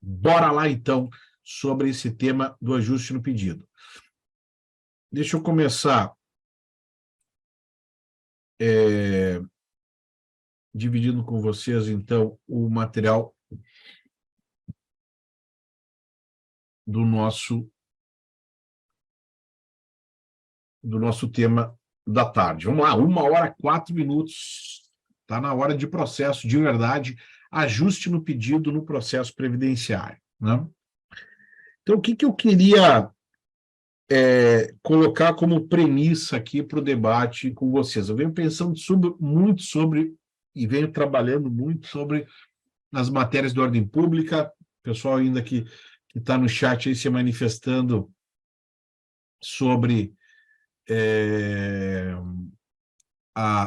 Bora lá, então, sobre esse tema do ajuste no pedido. Deixa eu começar dividindo com vocês, então, o material do nosso tema da tarde. Vamos lá, 1h04. Está na hora de processo, de verdade, ajuste no pedido no processo previdenciário, né? Então, o que eu queria colocar como premissa aqui para o debate com vocês? Eu venho pensando muito sobre, e venho trabalhando muito sobre as matérias de ordem pública, o pessoal ainda que está no chat aí se manifestando sobre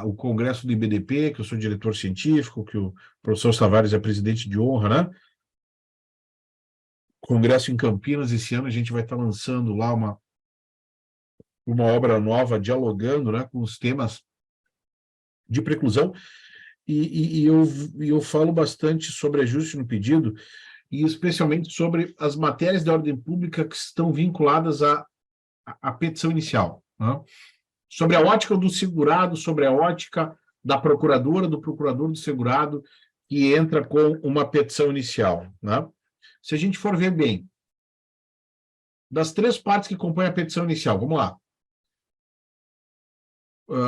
o Congresso do IBDP, que eu sou diretor científico, que o professor Tavares é presidente de honra, né? Congresso em Campinas, esse ano a gente vai estar lançando lá uma obra nova, dialogando, né, com os temas de preclusão, e eu falo bastante sobre ajuste no pedido, e especialmente sobre as matérias de ordem pública que estão vinculadas à petição inicial, né? Sobre a ótica do segurado, sobre a ótica da procuradora, do procurador do segurado, que entra com uma petição inicial, né? Se a gente for ver bem, das 3 partes que compõem a petição inicial, vamos lá.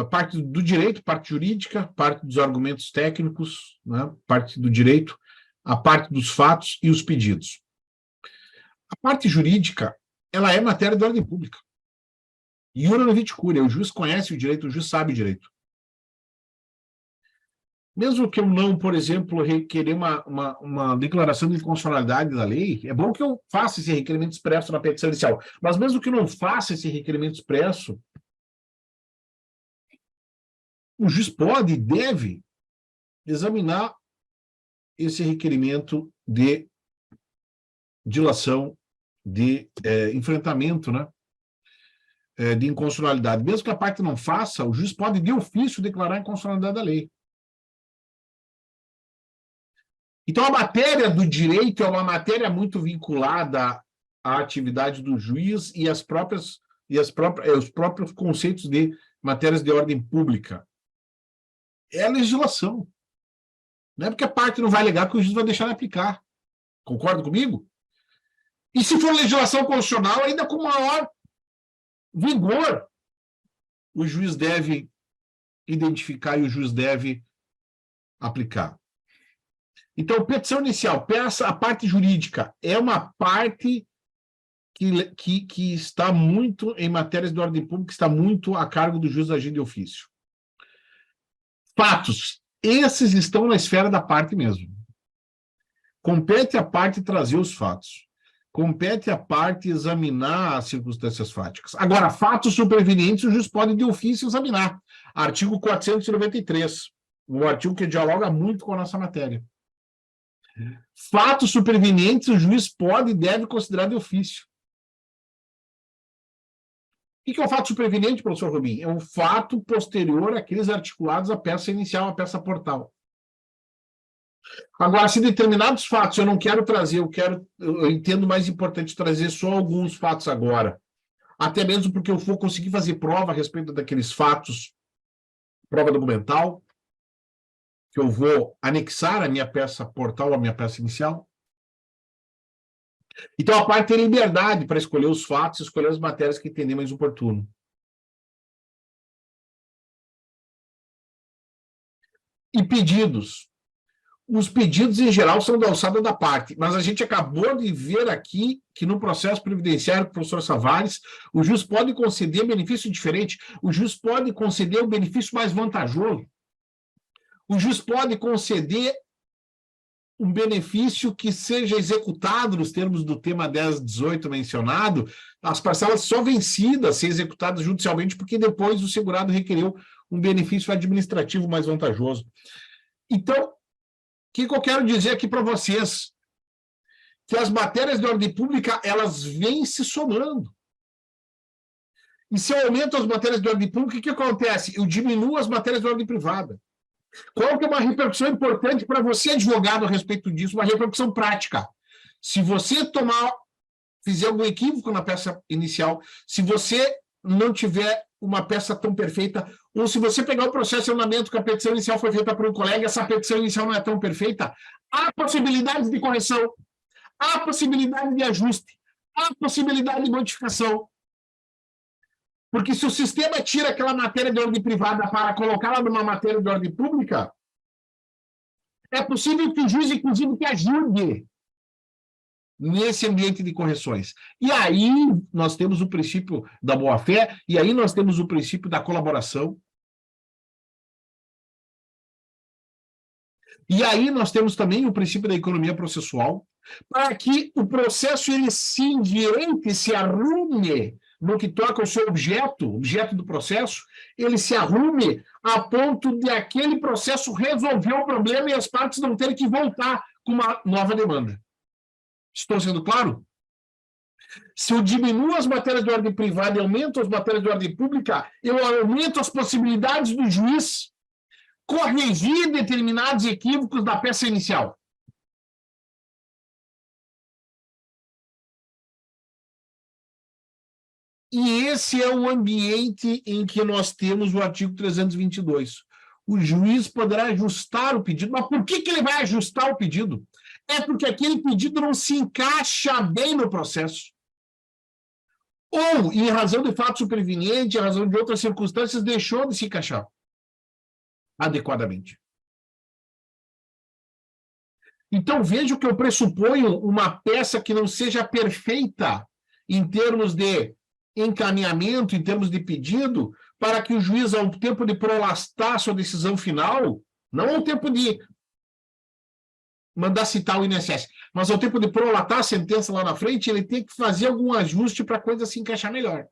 Parte do direito, parte jurídica, parte dos argumentos técnicos, né? Parte do direito, a parte dos fatos e os pedidos. A parte jurídica, ela é matéria de ordem pública. Iura non vit curia, o juiz conhece o direito, o juiz sabe o direito. Mesmo que eu não, por exemplo, requerer uma declaração de inconstitucionalidade da lei, é bom que eu faça esse requerimento expresso na petição inicial, mas mesmo que eu não faça esse requerimento expresso, o juiz pode e deve examinar esse requerimento de dilação, de enfrentamento, né? De inconstitucionalidade. Mesmo que a parte não faça, o juiz pode, de ofício, declarar a inconstitucionalidade da lei. Então, a matéria do direito é uma matéria muito vinculada à atividade do juiz e os próprios conceitos de matérias de ordem pública. É a legislação. Não é porque a parte não vai alegar que o juiz vai deixar de aplicar. Concorda comigo? E se for legislação constitucional, ainda com maior vigor, o juiz deve identificar e o juiz deve aplicar. Então, petição inicial, a parte jurídica, é uma parte que está muito, em matérias de ordem pública, está muito a cargo do juiz agindo de ofício. Fatos, esses estão na esfera da parte mesmo. Compete à parte trazer os fatos. Compete à parte examinar as circunstâncias fáticas. Agora, fatos supervenientes, o juiz pode de ofício examinar. Artigo 493, um artigo que dialoga muito com a nossa matéria. Fatos supervenientes, o juiz pode e deve considerar de ofício. O que é um fato superveniente, professor Rubim? É um fato posterior àqueles articulados à peça inicial, à peça portal. Agora, se determinados fatos eu não quero trazer, eu entendo mais importante trazer só alguns fatos agora, até mesmo porque eu vou conseguir fazer prova a respeito daqueles fatos, prova documental, que eu vou anexar a minha peça portal, a minha peça inicial. Então, a parte tem liberdade para escolher os fatos, escolher as matérias que entender mais oportuno. E pedidos. Os pedidos, em geral, são da alçada da parte, mas a gente acabou de ver aqui que no processo previdenciário do professor Tavares, o juiz pode conceder benefício diferente, o juiz pode conceder um benefício mais vantajoso, o juiz pode conceder um benefício que seja executado nos termos do tema 1018 mencionado, as parcelas só vencidas ser executadas judicialmente, porque depois o segurado requereu um benefício administrativo mais vantajoso. Então, o que eu quero dizer aqui para vocês? Que as matérias de ordem pública, elas vêm se somando. E se eu aumento as matérias de ordem pública, o que acontece? Eu diminuo as matérias de ordem privada. Qual que é uma repercussão importante para você, advogado, a respeito disso? Uma repercussão prática. Se você fizer algum equívoco na peça inicial, se você não tiver uma peça tão perfeita, ou se você pegar o processo de andamento que a petição inicial foi feita por um colega, essa petição inicial não é tão perfeita, há possibilidades de correção, há possibilidade de ajuste, há possibilidade de modificação. Porque se o sistema tira aquela matéria de ordem privada para colocá-la numa matéria de ordem pública, é possível que o juiz, inclusive, te ajude nesse ambiente de correções. E aí nós temos o princípio da boa-fé, e aí nós temos o princípio da colaboração. E aí nós temos também o princípio da economia processual, para que o processo ele se endireite, se arrume no que toca ao seu objeto do processo, ele se arrume a ponto de aquele processo resolver o problema e as partes não terem que voltar com uma nova demanda. Estou sendo claro? Se eu diminuo as matérias de ordem privada e aumento as matérias de ordem pública, eu aumento as possibilidades do juiz corrigir determinados equívocos da peça inicial. E esse é o ambiente em que nós temos o artigo 322. O juiz poderá ajustar o pedido. Mas por que ele vai ajustar o pedido? É porque aquele pedido não se encaixa bem no processo. Ou, em razão de fato superveniente, em razão de outras circunstâncias, deixou de se encaixar adequadamente. Então, veja que eu pressuponho uma peça que não seja perfeita em termos de encaminhamento, em termos de pedido, para que o juiz, ao tempo de prolastar sua decisão final, não ao tempo de mandar citar o INSS, mas ao tempo de prolatar a sentença lá na frente, ele tem que fazer algum ajuste para a coisa se encaixar melhor.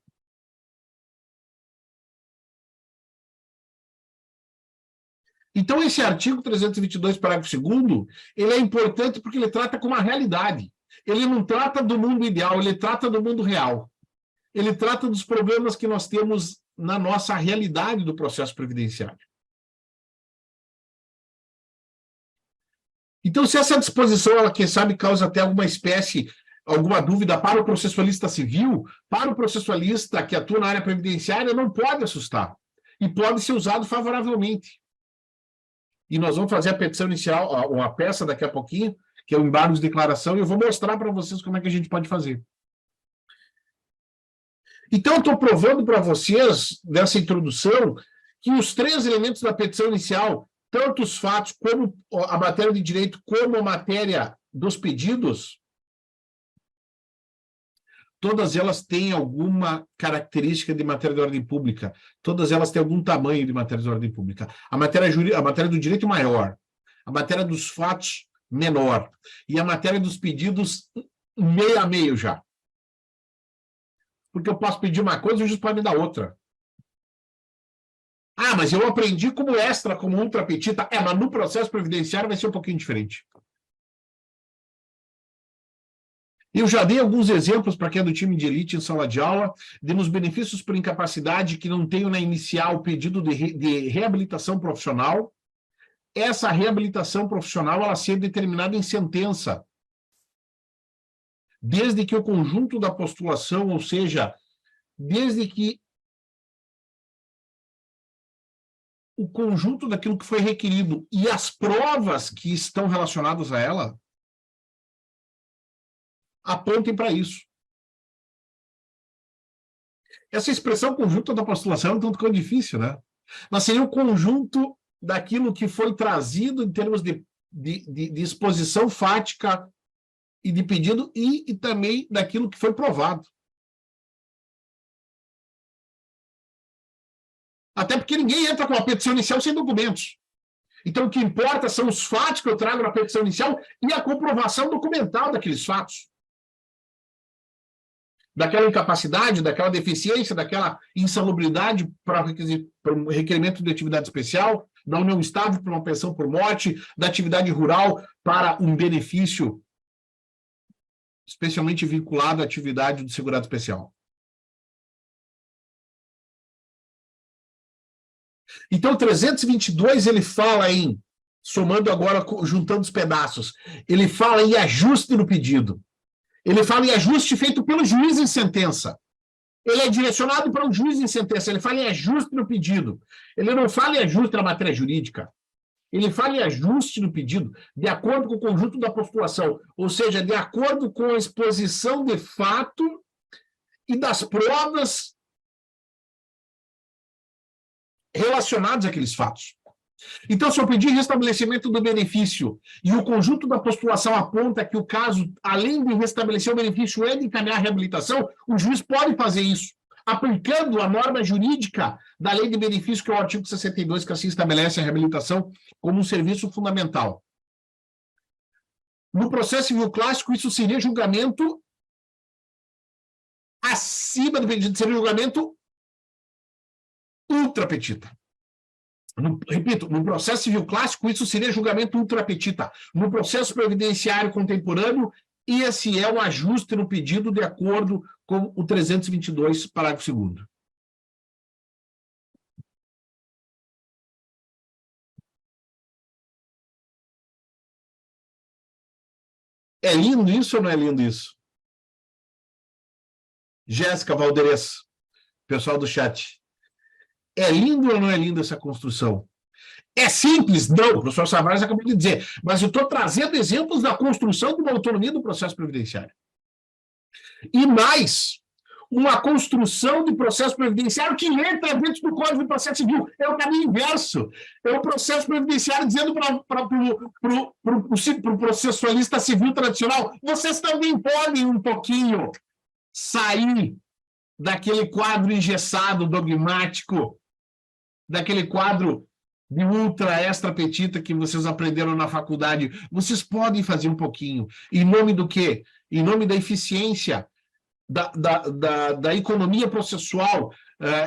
Então, esse artigo 322, parágrafo 2º, ele é importante porque ele trata com uma realidade. Ele não trata do mundo ideal, ele trata do mundo real. Ele trata dos problemas que nós temos na nossa realidade do processo previdenciário. Então, se essa disposição, ela, quem sabe, causa até alguma dúvida para o processualista civil, para o processualista que atua na área previdenciária, não pode assustar. E pode ser usado favoravelmente. E nós vamos fazer a petição inicial, uma peça daqui a pouquinho, que é o embargo de declaração, e eu vou mostrar para vocês como é que a gente pode fazer. Então, eu estou provando para vocês, nessa introdução, que os 3 elementos da petição inicial, tanto os fatos, como a matéria de direito, como a matéria dos pedidos, todas elas têm alguma característica de matéria de ordem pública, todas elas têm algum tamanho de matéria de ordem pública. A matéria do direito maior, a matéria dos fatos menor, e a matéria dos pedidos meio a meio já. Porque eu posso pedir uma coisa e o juiz pode me dar outra. Ah, mas eu aprendi como extra, como ultra petita. Mas no processo previdenciário vai ser um pouquinho diferente. Eu já dei alguns exemplos para quem é do time de elite em sala de aula, demos benefícios por incapacidade que não tenho na inicial pedido de reabilitação profissional. Essa reabilitação profissional, ela ser determinada em sentença. Desde que o conjunto da postulação, ou seja, desde que o conjunto daquilo que foi requerido e as provas que estão relacionadas a ela apontem para isso. Essa expressão conjunto da postulação é um tanto quanto difícil, né? Mas seria o conjunto daquilo que foi trazido em termos de exposição fática e de pedido e também daquilo que foi provado. Até porque ninguém entra com a petição inicial sem documentos. Então, o que importa são os fatos que eu trago na petição inicial e a comprovação documental daqueles fatos. Daquela incapacidade, daquela deficiência, daquela insalubridade para um requerimento de atividade especial, da união estável para uma pensão por morte, da atividade rural para um benefício especialmente vinculado à atividade do segurado especial. Então, o 322, ele fala em somando agora, juntando os pedaços. Ele fala em ajuste no pedido. Ele fala em ajuste feito pelo juiz em sentença. Ele é direcionado para um juiz em sentença. Ele fala em ajuste no pedido. Ele não fala em ajuste na matéria jurídica. Ele fala em ajuste no pedido de acordo com o conjunto da postulação, ou seja, de acordo com a exposição de fato e das provas relacionadas àqueles fatos. Então, se eu pedir restabelecimento do benefício e o conjunto da postulação aponta que o caso, além de restabelecer o benefício, é de encaminhar a reabilitação, o juiz pode fazer isso, aplicando a norma jurídica da lei de benefício, que é o artigo 62, que assim estabelece a reabilitação como um serviço fundamental. No processo civil clássico, isso seria julgamento acima do pedido, seria julgamento ultra petita. Repito, no processo civil clássico, isso seria julgamento ultra petita. No processo previdenciário contemporâneo, esse é um ajuste no pedido de acordo com o 322, parágrafo 2º. É lindo isso ou não é lindo isso? Jéssica Valderez, pessoal do chat. É lindo ou não é lindo essa construção? É simples? Não, o professor Savares acabou de dizer, mas eu estou trazendo exemplos da construção de uma autonomia do processo previdenciário. E mais, uma construção de processo previdenciário que entra dentro do Código de Processo Civil. É o caminho inverso. É o processo previdenciário dizendo para o processualista civil tradicional, vocês também podem um pouquinho sair daquele quadro engessado, dogmático, daquele quadro de ultra extra petita que vocês aprenderam na faculdade. Vocês podem fazer um pouquinho. Em nome do quê? Em nome da eficiência, da economia processual,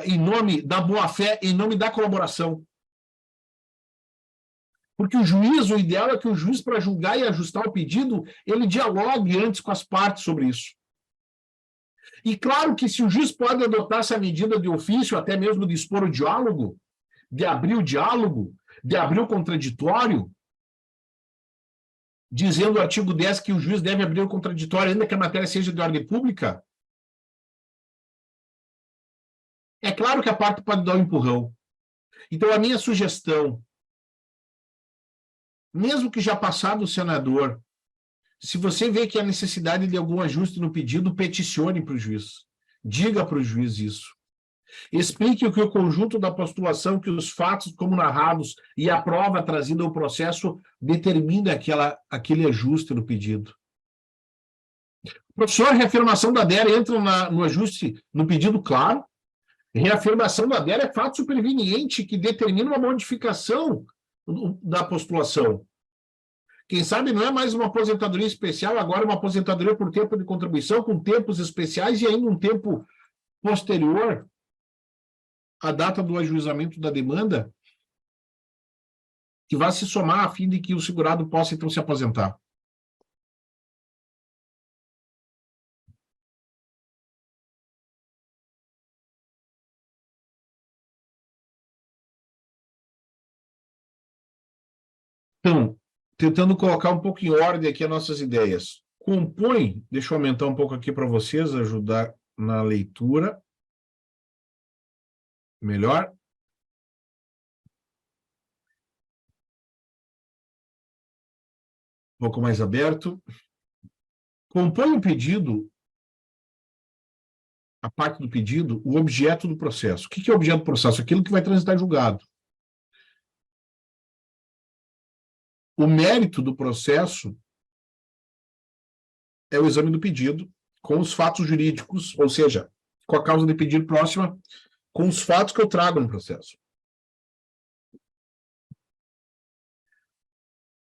em nome da boa-fé, em nome da colaboração. Porque o juiz, o ideal é que o juiz, para julgar e ajustar o pedido, ele dialogue antes com as partes sobre isso. E claro que se o juiz pode adotar essa medida de ofício, até mesmo de expor o diálogo, de abrir o diálogo, de abrir o contraditório, dizendo no artigo 10 que o juiz deve abrir o contraditório, ainda que a matéria seja de ordem pública, é claro que a parte pode dar um empurrão. Então, a minha sugestão, mesmo que já passado o senador, se você vê que há necessidade de algum ajuste no pedido, peticione para o juiz. Diga para o juiz isso. Explique o que o conjunto da postulação, que os fatos como narrados e a prova trazida ao processo determina aquele ajuste no pedido. Professor, reafirmação da DERA entra no ajuste no pedido, claro. Reafirmação da DERA é fato superveniente que determina uma modificação da postulação. Quem sabe não é mais uma aposentadoria especial, agora uma aposentadoria por tempo de contribuição, com tempos especiais e ainda um tempo posterior à data do ajuizamento da demanda, que vai se somar a fim de que o segurado possa, então, se aposentar. Então, tentando colocar um pouco em ordem aqui as nossas ideias. Compõe, deixa eu aumentar um pouco aqui para vocês, ajudar na leitura. Melhor? Um pouco mais aberto. Compõe o pedido, a parte do pedido, o objeto do processo. O que é o objeto do processo? Aquilo que vai transitar em julgado. O mérito do processo é o exame do pedido com os fatos jurídicos, ou seja, com a causa de pedido próxima, com os fatos que eu trago no processo.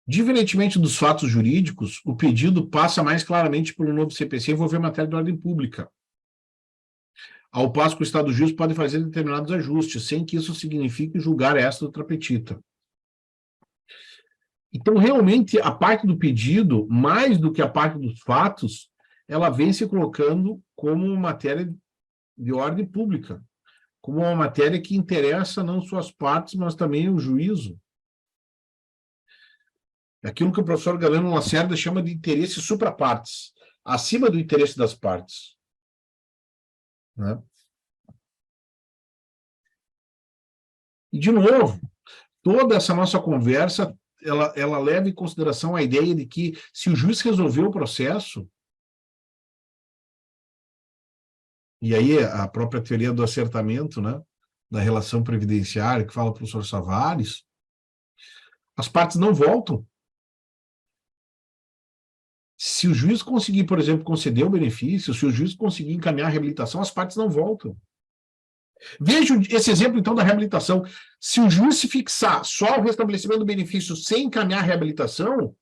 Diferentemente dos fatos jurídicos, o pedido passa mais claramente pelo novo CPC envolver matéria de ordem pública. Ao passo que o Estado juiz pode fazer determinados ajustes, sem que isso signifique julgar esta outra petita. Então, realmente, a parte do pedido, mais do que a parte dos fatos, ela vem se colocando como matéria de ordem pública, como uma matéria que interessa não só as partes, mas também o juízo. Aquilo que o professor Galeno Lacerda chama de interesse suprapartes, acima do interesse das partes. Né? E, de novo, toda essa nossa conversa, ela leva em consideração a ideia de que, se o juiz resolveu o processo, e aí a própria teoria do acertamento, né, da relação previdenciária, que fala o professor Savares, as partes não voltam. Se o juiz conseguir, por exemplo, conceder o benefício, se o juiz conseguir encaminhar a reabilitação, as partes não voltam. Veja esse exemplo, então, da reabilitação. Se o juiz se fixar só o restabelecimento do benefício sem encaminhar a reabilitação,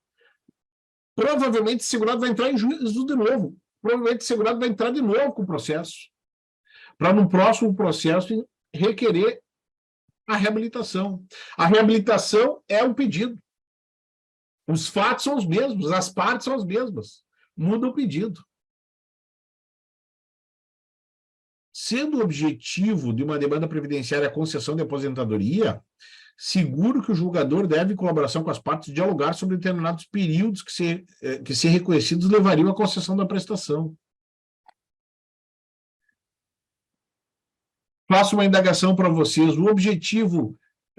provavelmente o segurado vai entrar em juízo de novo. Provavelmente o segurado vai entrar de novo com o processo, para no próximo processo requerer a reabilitação. A reabilitação é um pedido. Os fatos são os mesmos, as partes são as mesmas. Muda o pedido. Sendo o objetivo de uma demanda previdenciária a concessão de aposentadoria, seguro que o julgador deve, em colaboração com as partes, dialogar sobre determinados períodos que, se reconhecidos, levariam à concessão da prestação. Faço uma indagação para vocês. O objetivo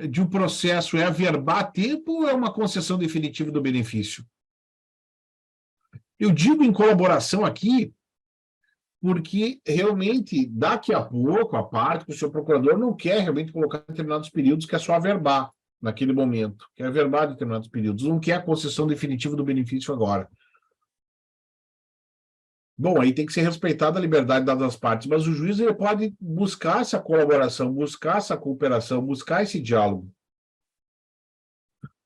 de um processo é averbar a tempo ou é uma concessão definitiva do benefício? Eu digo em colaboração aqui porque, realmente, daqui a pouco, a parte que o seu procurador não quer realmente colocar determinados períodos, que é só averbar naquele momento, quer averbar determinados períodos, não quer a concessão definitiva do benefício agora. Bom, aí tem que ser respeitada a liberdade das partes, mas o juiz ele pode buscar essa colaboração, buscar essa cooperação, buscar esse diálogo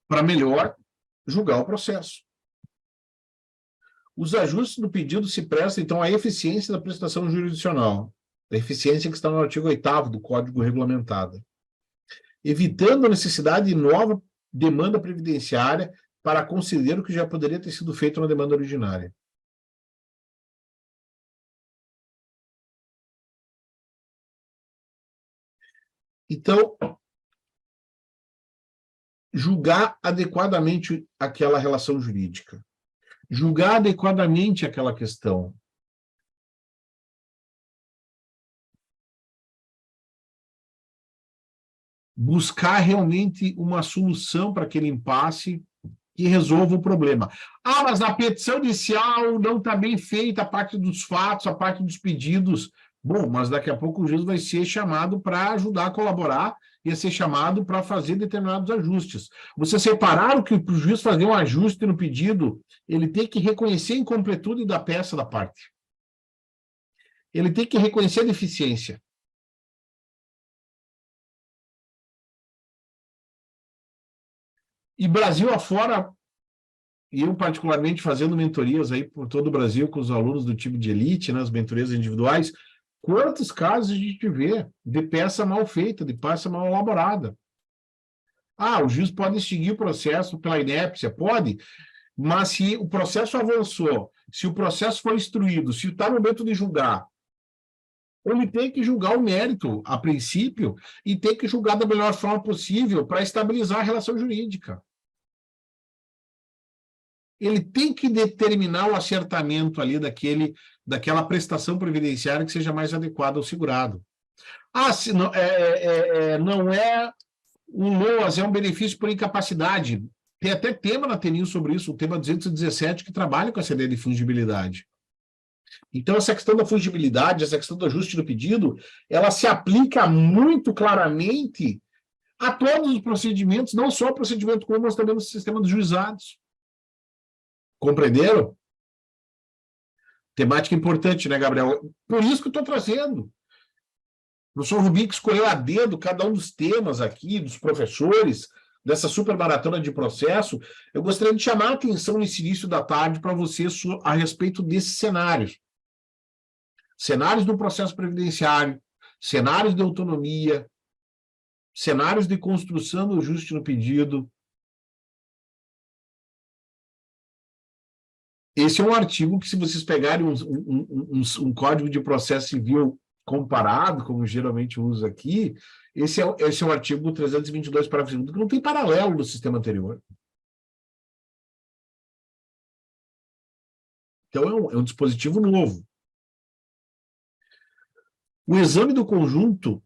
para melhor julgar o processo. Os ajustes do pedido se prestam, então, à eficiência da prestação jurisdicional, a eficiência que está no artigo 8º do Código Regulamentado, evitando a necessidade de nova demanda previdenciária para conceder o que já poderia ter sido feito na demanda originária. Então, julgar adequadamente aquela relação jurídica. Julgar adequadamente aquela questão. Buscar realmente uma solução para aquele impasse que resolva o problema. Ah, mas a petição inicial não está bem feita, a parte dos fatos, a parte dos pedidos. Bom, mas daqui a pouco o juiz vai ser chamado para ajudar a colaborar e ser chamado para fazer determinados ajustes. Vocês separaram que para o juiz fazer um ajuste no pedido, ele tem que reconhecer a incompletude da peça da parte. Ele tem que reconhecer a deficiência. E Brasil afora, e eu particularmente fazendo mentorias aí por todo o Brasil com os alunos do time de elite, né, as mentorias individuais, quantos casos a gente vê de peça mal feita, de peça mal elaborada? Ah, o juiz pode extinguir o processo pela inépcia? Pode, mas se o processo avançou, se o processo foi instruído, se está no momento de julgar, ele tem que julgar o mérito, a princípio, e tem que julgar da melhor forma possível para estabilizar a relação jurídica. Ele tem que determinar o acertamento ali daquela prestação previdenciária que seja mais adequada ao segurado. Ah, se não, não é um LOAS, é um benefício por incapacidade. Tem até tema na TNIL sobre isso, o tema 217, que trabalha com essa ideia de fungibilidade. Então, essa questão da fungibilidade, essa questão do ajuste do pedido, ela se aplica muito claramente a todos os procedimentos, não só o procedimento comum, mas também no sistema dos juizados. Compreenderam? Temática importante, né, Gabriel? Por isso que eu estou trazendo. O professor Rubim que escolheu a dedo cada um dos temas aqui, dos professores, dessa super maratona de processo. Eu gostaria de chamar a atenção nesse início da tarde para vocês a respeito desses cenários. Cenários do processo previdenciário, cenários de autonomia, cenários de construção do ajuste no pedido. Esse é um artigo que, se vocês pegarem um código de processo civil comparado, como geralmente uso aqui, esse é o artigo 322, parágrafo 2º, que não tem paralelo no sistema anterior. Então, é um dispositivo novo. O exame do conjunto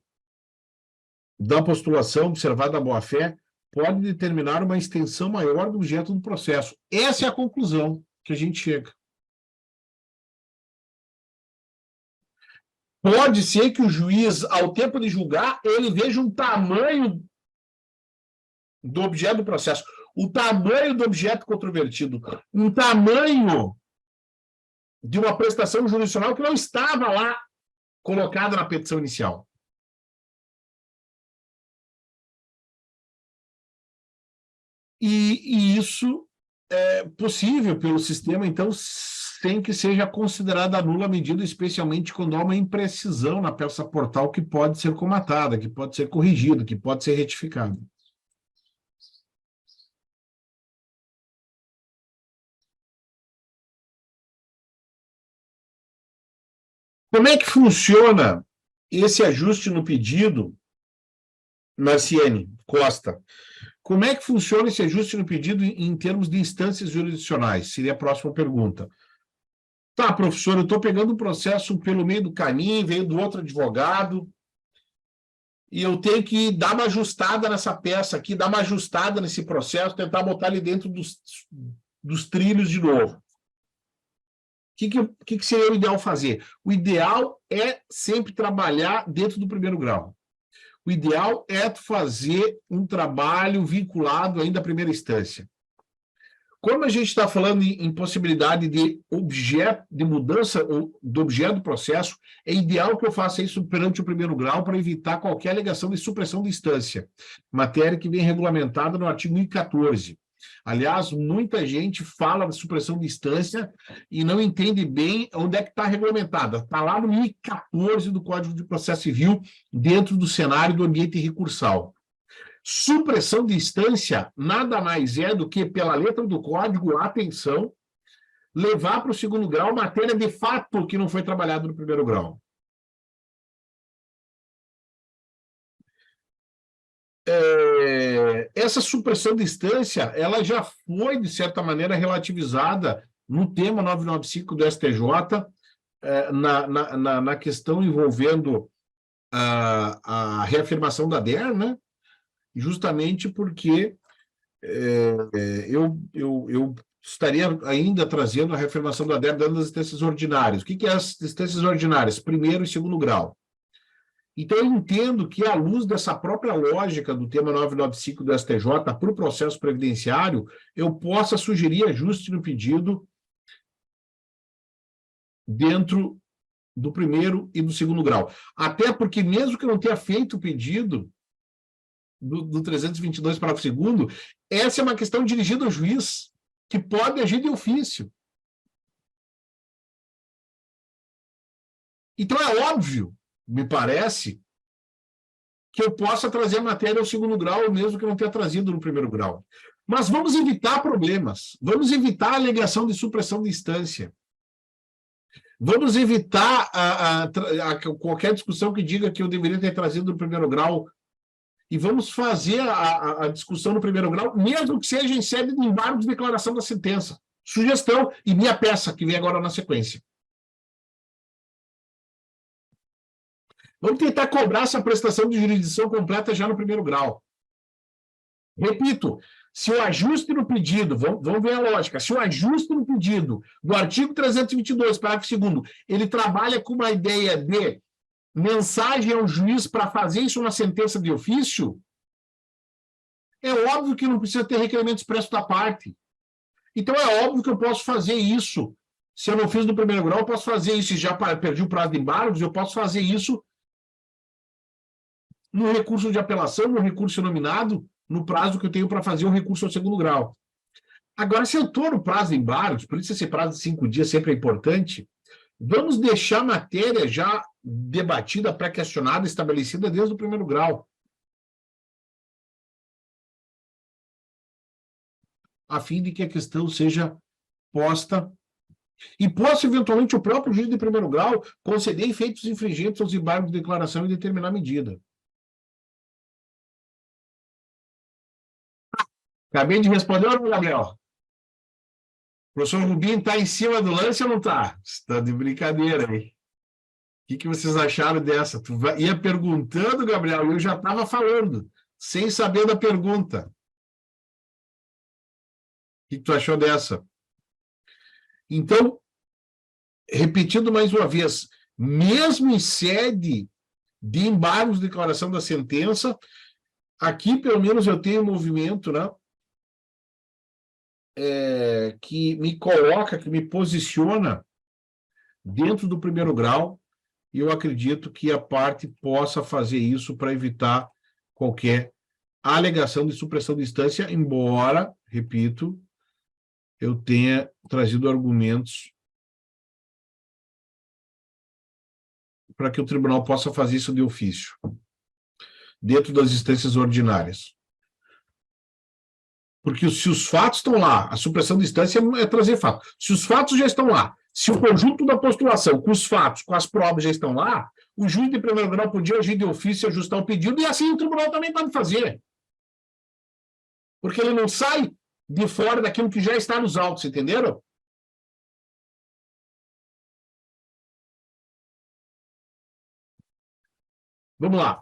da postulação observada a boa-fé pode determinar uma extensão maior do objeto do processo. Essa é a conclusão que a gente chega. Pode ser que o juiz, ao tempo de julgar, ele veja um tamanho do objeto do processo, o tamanho do objeto controvertido, um tamanho de uma prestação jurisdicional que não estava lá colocada na petição inicial. E isso é possível pelo sistema, então, sem que seja considerada nula a medida, especialmente quando há uma imprecisão na peça portal que pode ser comatada, que pode ser corrigida, que pode ser retificada. Como é que funciona esse ajuste no pedido, Marciane Costa? Como é que funciona esse ajuste no pedido em termos de instâncias jurisdicionais? Seria a próxima pergunta. Tá, professor, eu estou pegando um processo pelo meio do caminho, veio do outro advogado, e eu tenho que dar uma ajustada nessa peça aqui, dar uma ajustada nesse processo, tentar botar ele dentro dos trilhos de novo. O que seria o ideal fazer? O ideal é sempre trabalhar dentro do primeiro grau. O ideal é fazer um trabalho vinculado ainda à primeira instância. Como a gente está falando em possibilidade de objeto, de mudança do objeto do processo, é ideal que eu faça isso perante o primeiro grau para evitar qualquer alegação de supressão de instância, matéria que vem regulamentada no artigo 1014. Aliás, muita gente fala de supressão de instância e não entende bem onde é que está regulamentada. Está lá no 1014 do Código de Processo Civil, dentro do cenário do ambiente recursal. Supressão de instância nada mais é do que, pela letra do código, atenção, levar para o segundo grau matéria de fato que não foi trabalhada no primeiro grau. Essa supressão de instância, ela já foi, de certa maneira, relativizada no tema 995 do STJ, na questão envolvendo a reafirmação da DER, né? Justamente porque eu estaria ainda trazendo a reafirmação da DER dando as instâncias ordinárias. O que é as instâncias ordinárias? Primeiro e segundo grau. Então, eu entendo que, à luz dessa própria lógica do tema 995 do STJ para o processo previdenciário, eu possa sugerir ajuste no pedido dentro do primeiro e do segundo grau. Até porque, mesmo que eu não tenha feito o pedido do 322, parágrafo 2º, essa é uma questão dirigida ao juiz, que pode agir de ofício. Então, é óbvio, me parece, que eu possa trazer a matéria ao segundo grau, mesmo que eu não tenha trazido no primeiro grau. Mas vamos evitar problemas, vamos evitar a alegação de supressão de instância. Vamos evitar qualquer discussão que diga que eu deveria ter trazido no primeiro grau. E vamos fazer a discussão no primeiro grau, mesmo que seja em sede de embargo de declaração da sentença. Sugestão e minha peça, que vem agora na sequência. Vamos tentar cobrar essa prestação de jurisdição completa já no primeiro grau. Repito, se o ajuste no pedido, vamos ver a lógica, se o ajuste no pedido do artigo 322, parágrafo 2º, ele trabalha com uma ideia de mensagem ao juiz para fazer isso na sentença de ofício, é óbvio que não precisa ter requerimento expresso da parte. Então, é óbvio que eu posso fazer isso. Se eu não fiz no primeiro grau, eu posso fazer isso. E já perdi o prazo de embargos, eu posso fazer isso no recurso de apelação, no recurso nominado, no prazo que eu tenho para fazer o recurso ao segundo grau. Agora, se eu estou no prazo de embargos, por isso esse prazo de 5 dias sempre é importante, vamos deixar a matéria já debatida, pré-questionada, estabelecida desde o primeiro grau. A fim de que a questão seja posta e possa, eventualmente, o próprio juiz de primeiro grau conceder efeitos infringentes aos embargos de declaração e determinar a medida. Acabei de responder, ou não, Gabriel? O professor Rubim está em cima do lance ou não está? Está de brincadeira, hein? O que vocês acharam dessa? Tu ia perguntando, Gabriel, e eu já estava falando, sem saber da pergunta. O que tu achou dessa? Então, repetindo mais uma vez, mesmo em sede de embargos de declaração da sentença, aqui, pelo menos, eu tenho um movimento, né, que me coloca, que me posiciona dentro do primeiro grau, e eu acredito que a parte possa fazer isso para evitar qualquer alegação de supressão de instância, embora, repito, eu tenha trazido argumentos para que o tribunal possa fazer isso de ofício, dentro das instâncias ordinárias. Porque se os fatos estão lá, a supressão de instância é trazer fatos. Se os fatos já estão lá, se o conjunto da postulação, com os fatos, com as provas já estão lá, o juiz de primeiro grau podia agir de ofício, ajustar o pedido, e assim o tribunal também pode fazer. Porque ele não sai de fora daquilo que já está nos autos, entenderam? Vamos lá.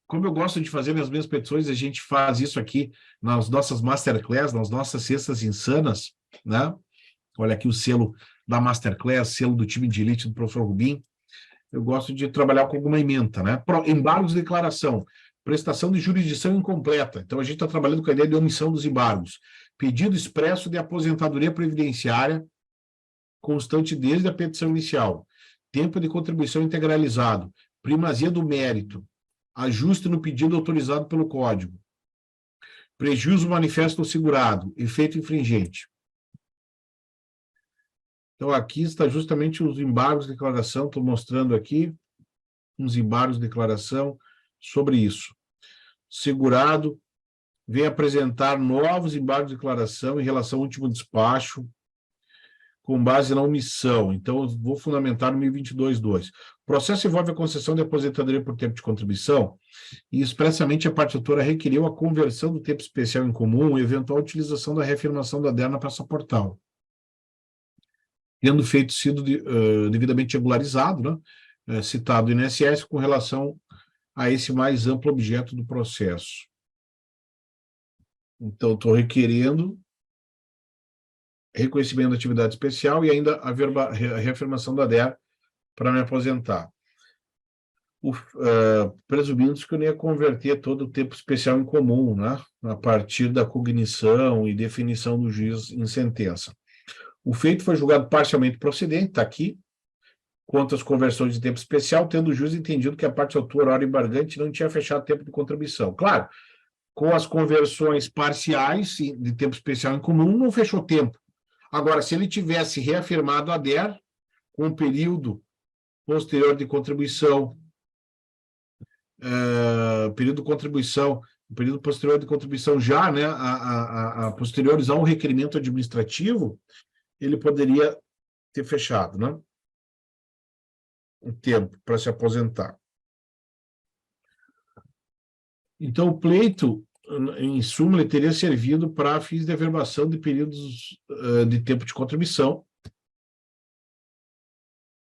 Como eu gosto de fazer nas minhas petições, a gente faz isso aqui nas nossas masterclass, nas nossas cestas insanas, né? Olha aqui o selo da masterclass, selo do time de elite do professor Rubim. Eu gosto de trabalhar com alguma ementa, né? Embargos de declaração, prestação de jurisdição incompleta. Então, a gente está trabalhando com a ideia de omissão dos embargos. Pedido expresso de aposentadoria previdenciária constante desde a petição inicial. Tempo de contribuição integralizado. Primazia do mérito. Ajuste no pedido autorizado pelo Código. Prejuízo manifesto ao segurado. Efeito infringente. Então, aqui está justamente os embargos de declaração. Estou mostrando aqui uns embargos de declaração sobre isso. Segurado vem apresentar novos embargos de declaração em relação ao último despacho, com base na omissão. Então, eu vou fundamentar no 1022.2. O processo envolve a concessão de aposentadoria por tempo de contribuição e, expressamente, a parte autora requeriu a conversão do tempo especial em comum e eventual utilização da reafirmação da DER na passaportal. Tendo sido devidamente regularizado, né, citado no INSS com relação a esse mais amplo objeto do processo. Então, estou requerendo reconhecimento da atividade especial e ainda a reafirmação da DER para me aposentar. Presumindo que eu não ia converter todo o tempo especial em comum, né, a partir da cognição e definição do juiz em sentença. O feito foi julgado parcialmente procedente, está aqui, quanto às conversões de tempo especial, tendo o juiz entendido que a parte autora, hora embargante, não tinha fechado tempo de contribuição. Claro, com as conversões parciais de tempo especial em comum, não fechou tempo. Agora, se ele tivesse reafirmado a DER, com o período posterior de contribuição, período posterior de contribuição já, né, a posteriores ao requerimento administrativo, ele poderia ter fechado, né, o tempo para se aposentar. Então, o pleito, em suma, ele teria servido para fins de averbação de períodos de tempo de contribuição.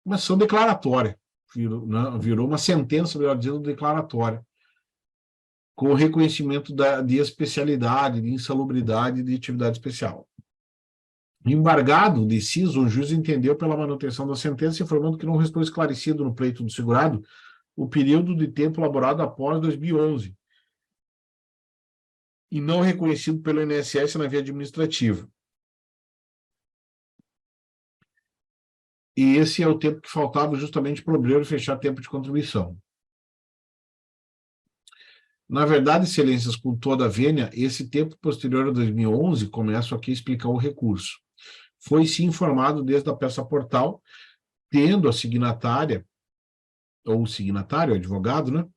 Uma ação declaratória. Virou uma sentença, melhor dizendo, declaratória, com o reconhecimento de especialidade, de insalubridade de atividade especial. Embargado, deciso, o juiz entendeu pela manutenção da sentença, informando que não restou esclarecido no pleito do segurado o período de tempo elaborado após 2011 e não reconhecido pelo INSS na via administrativa. E esse é o tempo que faltava justamente para o obreiro fechar tempo de contribuição. Na verdade, excelências, com toda a vênia, esse tempo posterior a 2011, começo aqui a explicar o recurso, foi sim informado desde a peça portal, tendo a signatária, ou o signatário, o advogado, né,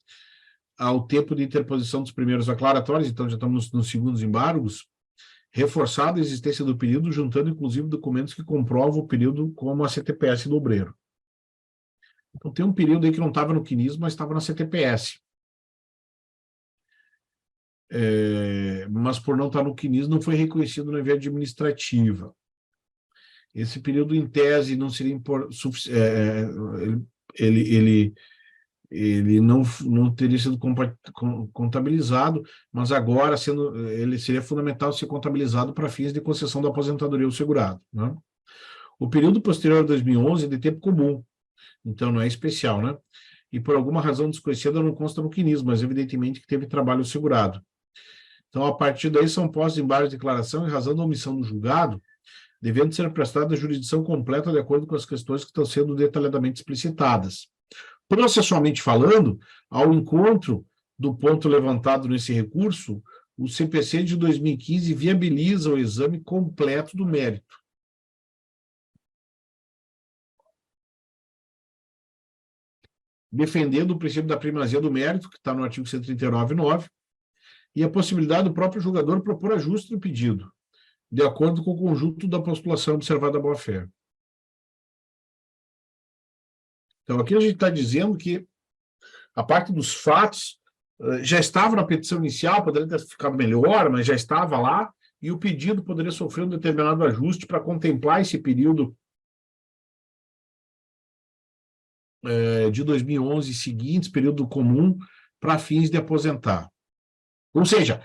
ao tempo de interposição dos primeiros aclaratórios, então já estamos nos segundos embargos, reforçado a existência do período, juntando inclusive documentos que comprovam o período como a CTPS do obreiro. Então tem um período aí que não estava no quinismo, mas estava na CTPS. Mas por não estar no quinismo, não foi reconhecido na via administrativa. Esse período, em tese, não seria ele não teria sido contabilizado, mas agora ele seria fundamental ser contabilizado para fins de concessão da aposentadoria ao segurado, né? O período posterior a 2011 é de tempo comum, então não é especial, né? E por alguma razão desconhecida não consta no quinismo, mas evidentemente que teve trabalho segurado. Então, a partir daí, são postos embargos de declaração em razão da omissão do julgado, devendo ser prestada a jurisdição completa de acordo com as questões que estão sendo detalhadamente explicitadas. Processualmente falando, ao encontro do ponto levantado nesse recurso, o CPC de 2015 viabiliza o exame completo do mérito. Defendendo o princípio da primazia do mérito, que está no artigo 139.9, e a possibilidade do próprio julgador propor ajuste no pedido, de acordo com o conjunto da postulação observada à boa-fé. Então, aqui a gente está dizendo que a parte dos fatos já estava na petição inicial, poderia ter ficado melhor, mas já estava lá, e o pedido poderia sofrer um determinado ajuste para contemplar esse período de 2011 seguintes, período comum, para fins de aposentar. Ou seja,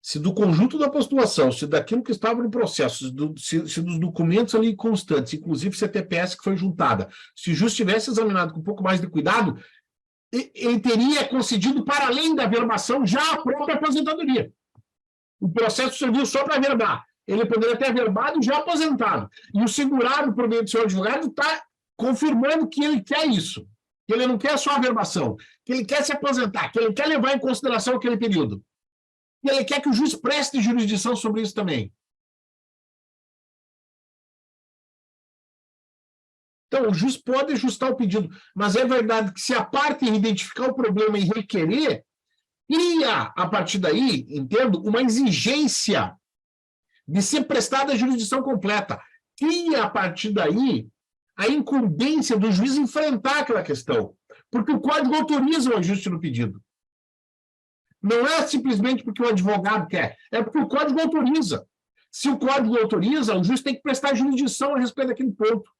se do conjunto da postulação, se daquilo que estava no processo, se dos documentos ali constantes, inclusive CTPS que foi juntada, se o juiz tivesse examinado com um pouco mais de cuidado, ele teria concedido, para além da verbação, já a própria aposentadoria. O processo serviu só para verbar. Ele poderia ter averbado e já aposentado. E o segurado, por meio do seu advogado, está confirmando que ele quer isso. Que ele não quer só a verbação, que ele quer se aposentar, que ele quer levar em consideração aquele período. E ele quer que o juiz preste jurisdição sobre isso também. Então, o juiz pode ajustar o pedido, mas é verdade que se a parte identificar o problema e requerer, cria, a partir daí, entendo, uma exigência de ser prestada a jurisdição completa. Cria, a partir daí, a incumbência do juiz enfrentar aquela questão, porque o código autoriza o ajuste no pedido. Não é simplesmente porque o advogado quer, é porque o código autoriza. Se o código autoriza, o juiz tem que prestar jurisdição a respeito daquele ponto.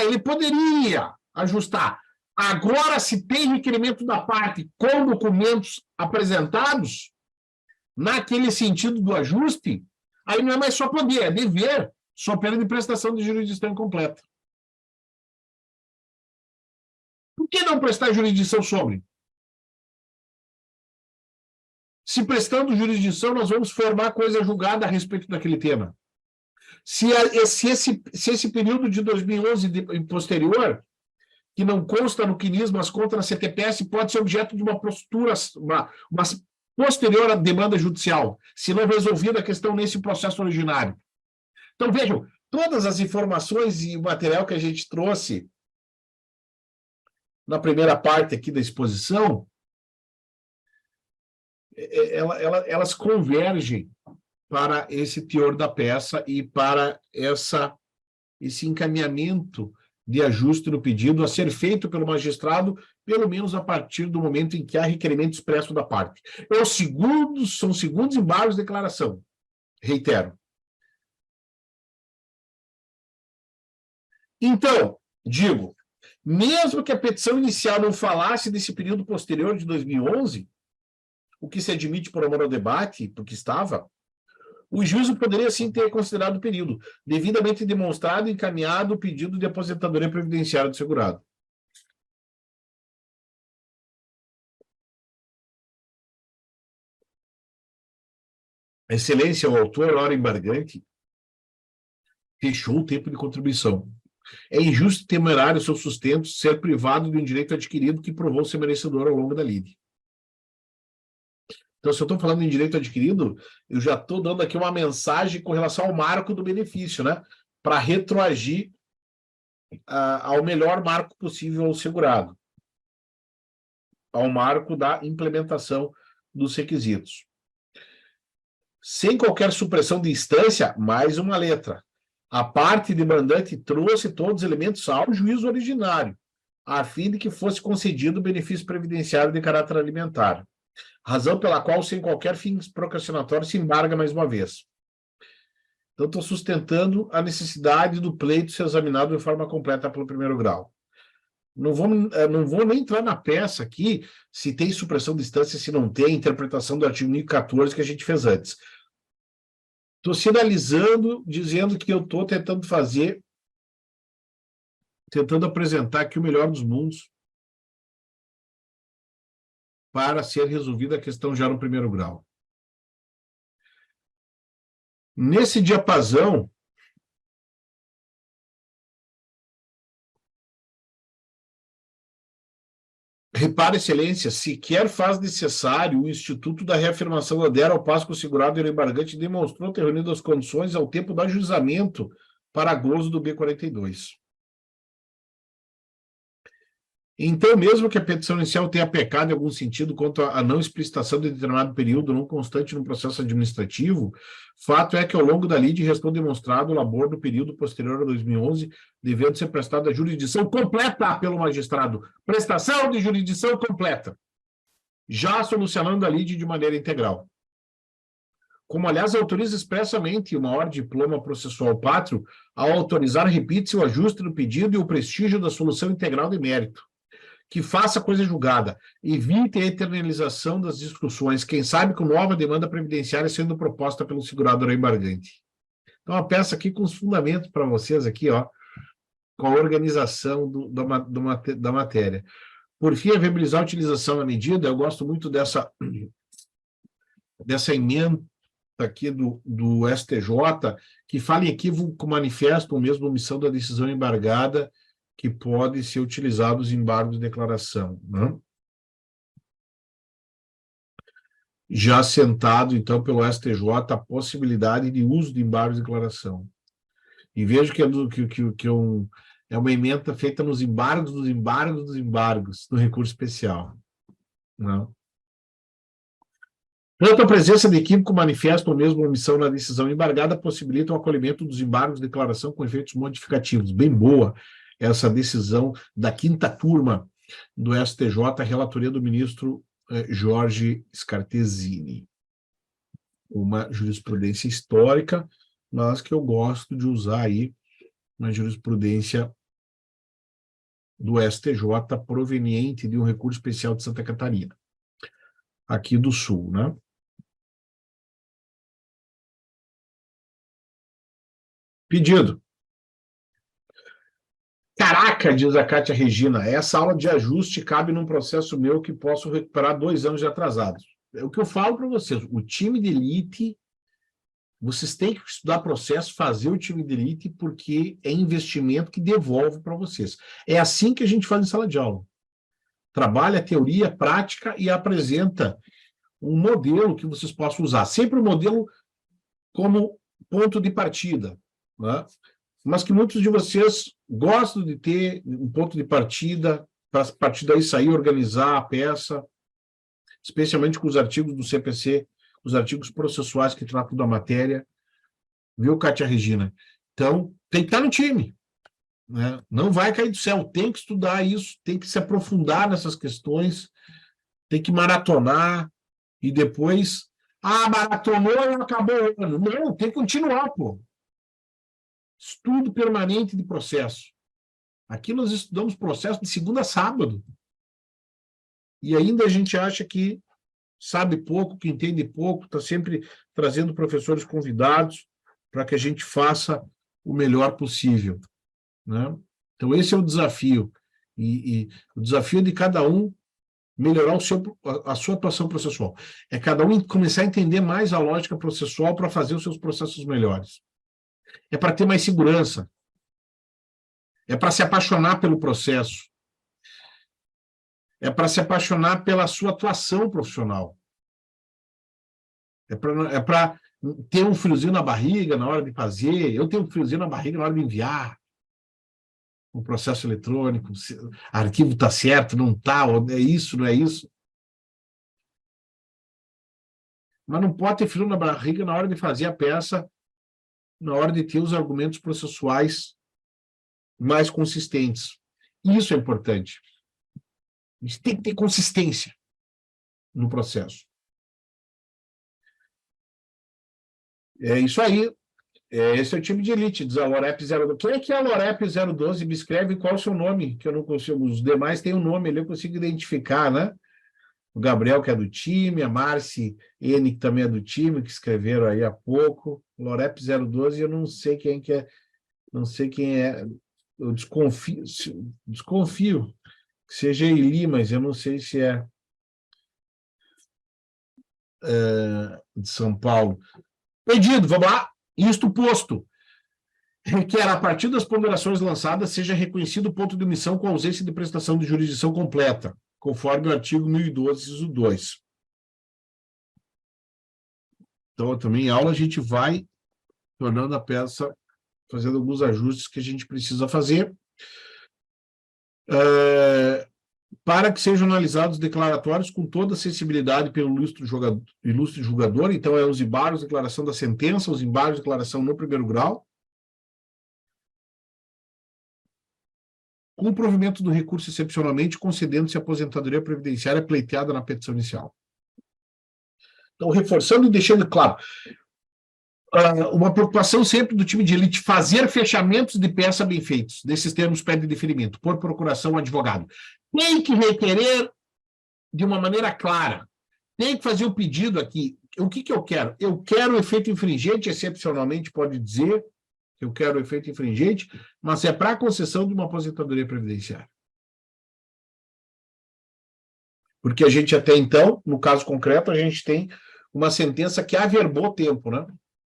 Ele poderia ajustar. Agora, se tem requerimento da parte com documentos apresentados, naquele sentido do ajuste, aí não é mais só poder, é dever, só pena de prestação de jurisdição incompleta. Por que não prestar jurisdição sobre? Se prestando jurisdição, nós vamos formar coisa julgada a respeito daquele tema. Se esse período de 2011 e posterior, que não consta no quinismo, mas consta na CTPS, pode ser objeto de uma posterior demanda judicial, se não resolvida a questão nesse processo originário. Então, vejam, todas as informações e o material que a gente trouxe na primeira parte aqui da exposição, elas convergem para esse teor da peça e para esse encaminhamento de ajuste no pedido a ser feito pelo magistrado, pelo menos a partir do momento em que há requerimento expresso da parte. São segundos embargos de declaração. Reitero. Então, digo, mesmo que a petição inicial não falasse desse período posterior de 2011, o que se admite por amor ao debate, porque estava, o juízo poderia, sim, ter considerado o período, devidamente demonstrado e encaminhado o pedido de aposentadoria previdenciária do segurado. Excelência, o autor, hora embargante, fechou o tempo de contribuição. É injusto e temerário seu sustento ser privado de um direito adquirido que provou ser merecedor ao longo da lide. Então, se eu estou falando em direito adquirido, eu já estou dando aqui uma mensagem com relação ao marco do benefício, né? Para retroagir ao melhor marco possível ao segurado, ao marco da implementação dos requisitos. Sem qualquer supressão de instância, mais uma letra. A parte demandante trouxe todos os elementos ao juízo originário, a fim de que fosse concedido o benefício previdenciário de caráter alimentar. Razão pela qual, sem qualquer fim procrastinatório, se embarga mais uma vez. Então, estou sustentando a necessidade do pleito ser examinado de forma completa pelo primeiro grau. Não vou nem entrar na peça aqui se tem supressão de instância, se não tem, interpretação do artigo 1014 que a gente fez antes. Estou sinalizando, dizendo que eu estou tentando apresentar aqui o melhor dos mundos para ser resolvida a questão já no primeiro grau. Nesse diapasão, repare, excelência, sequer faz necessário o Instituto da Reafirmação da DER, ao passo que o segurado e o embargante demonstrou ter reunido as condições ao tempo do ajuizamento para gozo do B42. Então, mesmo que a petição inicial tenha pecado em algum sentido quanto à não explicitação de determinado período não constante no processo administrativo, fato é que, ao longo da lide, restou demonstrado o labor do período posterior a 2011, devendo ser prestada a jurisdição completa pelo magistrado. Prestação de jurisdição completa, já solucionando a lide de maneira integral. Como, aliás, autoriza expressamente uma ordem de diploma processual pátrio ao autorizar, repite-se, o ajuste do pedido e o prestígio da solução integral de mérito. Que faça a coisa julgada, evite a eternalização das discussões, quem sabe com nova demanda previdenciária sendo proposta pelo segurador embargante. Então, uma peça aqui com os fundamentos para vocês aqui, ó, com a organização da matéria. Por fim, a viabilizar a utilização da medida, eu gosto muito dessa emenda aqui do STJ, que fala em equívoco manifesto ou mesmo omissão da decisão embargada, que pode ser utilizado os embargos de declaração, né? Já assentado, então, pelo STJ, a possibilidade de uso de embargos de declaração. E vejo que é uma emenda feita nos embargos dos embargos dos embargos, do recurso especial, né? Tanto a presença de equívoco manifesto ou mesmo omissão na decisão embargada possibilita o acolhimento dos embargos de declaração com efeitos modificativos. Bem boa essa decisão da 5ª turma do STJ, relatoria do ministro Jorge Scartesini. Uma jurisprudência histórica, mas que eu gosto de usar aí uma jurisprudência do STJ proveniente de um recurso especial de Santa Catarina, aqui do Sul, né? Pedido. Caraca, diz a Cátia Regina, essa aula de ajuste cabe num processo meu que posso recuperar 2 anos de atrasados. É o que eu falo para vocês, o time de elite, vocês têm que estudar processo, fazer o time de elite, porque é investimento que devolve para vocês. É assim que a gente faz em sala de aula. Trabalha a teoria, a prática e apresenta um modelo que vocês possam usar. Sempre o modelo como ponto de partida, né? Mas que muitos de vocês gostam de ter um ponto de partida, para a partir daí sair, organizar a peça, especialmente com os artigos do CPC, os artigos processuais que tratam da matéria, viu, Cátia Regina? Então, tem que estar no time, né? Não vai cair do céu, tem que estudar isso, tem que se aprofundar nessas questões, tem que maratonar, e depois, maratonou e acabou o ano. Não, tem que continuar, pô. Estudo permanente de processo. Aqui nós estudamos processo de segunda a sábado. E ainda a gente acha que sabe pouco, que entende pouco, está sempre trazendo professores convidados para que a gente faça o melhor possível, né? Então, esse é o desafio. E o desafio de cada um melhorar a sua atuação processual. É cada um começar a entender mais a lógica processual para fazer os seus processos melhores. É para ter mais segurança. É para se apaixonar pelo processo. É para se apaixonar pela sua atuação profissional. É para ter um friozinho na barriga na hora de fazer. Eu tenho um friozinho na barriga na hora de enviar o processo eletrônico. Se o arquivo está certo, não está, é isso, não é isso. Mas não pode ter frio na barriga na hora de fazer a peça, na hora de ter os argumentos processuais mais consistentes. Isso é importante. A gente tem que ter consistência no processo. É isso aí. Esse é o time de elite, diz a Lorep 012. Quem é que é a Lorep 012? Me escreve qual é o seu nome, que eu não consigo. Os demais têm um nome ali, eu consigo identificar, né? O Gabriel, que é do time, a Marci N, que também é do time, que escreveram aí há pouco. Lorep 012, eu não sei quem que é, não sei quem é. Eu desconfio que seja Eli, mas eu não sei se é de São Paulo. Pedido, vamos lá. Isto posto. Requer, a partir das ponderações lançadas, seja reconhecido o ponto de omissão com ausência de prestação de jurisdição completa, conforme o artigo 1012, inciso 2. Então, também em aula, a gente vai tornando a peça, fazendo alguns ajustes que a gente precisa fazer, para que sejam analisados declaratórios com toda a sensibilidade pelo ilustre julgador. Então, os embargos, declaração da sentença, os embargos, declaração no primeiro grau, com o provimento do recurso excepcionalmente, concedendo-se a aposentadoria previdenciária pleiteada na petição inicial. Então, reforçando e deixando claro, uma preocupação sempre do time de elite, fazer fechamentos de peça bem feitos, desses termos pede deferimento, por procuração advogado. Tem que requerer de uma maneira clara, tem que fazer o pedido aqui. O que eu quero? Eu quero efeito infringente, excepcionalmente pode dizer, eu quero efeito infringente, mas é para a concessão de uma aposentadoria previdenciária. Porque a gente até então, no caso concreto, a gente tem uma sentença que averbou tempo, né?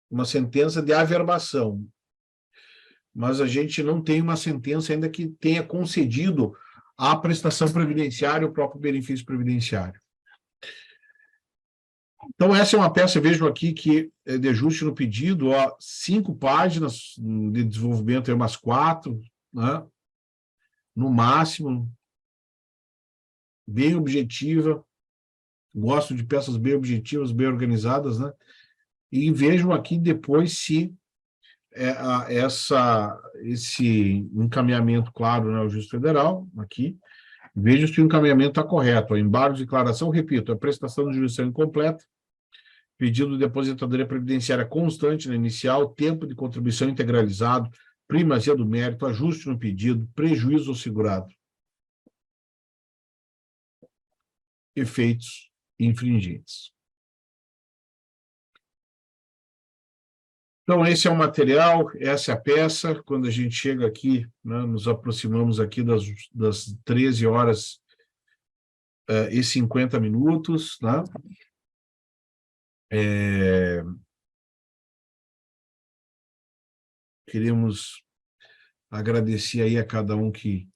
Uma sentença de averbação. Mas a gente não tem uma sentença ainda que tenha concedido a prestação previdenciária, o próprio benefício previdenciário. Então, essa é uma peça, vejo aqui, que é de ajuste no pedido, 5 páginas de desenvolvimento, umas 4, né? No máximo, bem objetiva. Gosto de peças bem objetivas, bem organizadas, né? E vejam aqui depois se esse encaminhamento, claro, né, ao juiz federal, aqui, veja se o encaminhamento está correto. O embargo de declaração, repito, a prestação de jurisdição incompleta, pedido de aposentadoria previdenciária constante na inicial, tempo de contribuição integralizado, primazia do mérito, ajuste no pedido, prejuízo ao segurado. Efeitos infringentes. Então, esse é o material, essa é a peça. Quando a gente chega aqui, né, nos aproximamos aqui das 13 horas e 50 minutos, né? Queremos agradecer aí a cada um que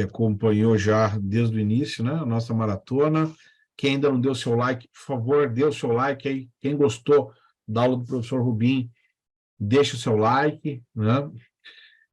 acompanhou já desde o início, né, a nossa maratona. Quem ainda não deu seu like, por favor, dê o seu like aí. Quem gostou da aula do professor Rubim, deixe o seu like, né?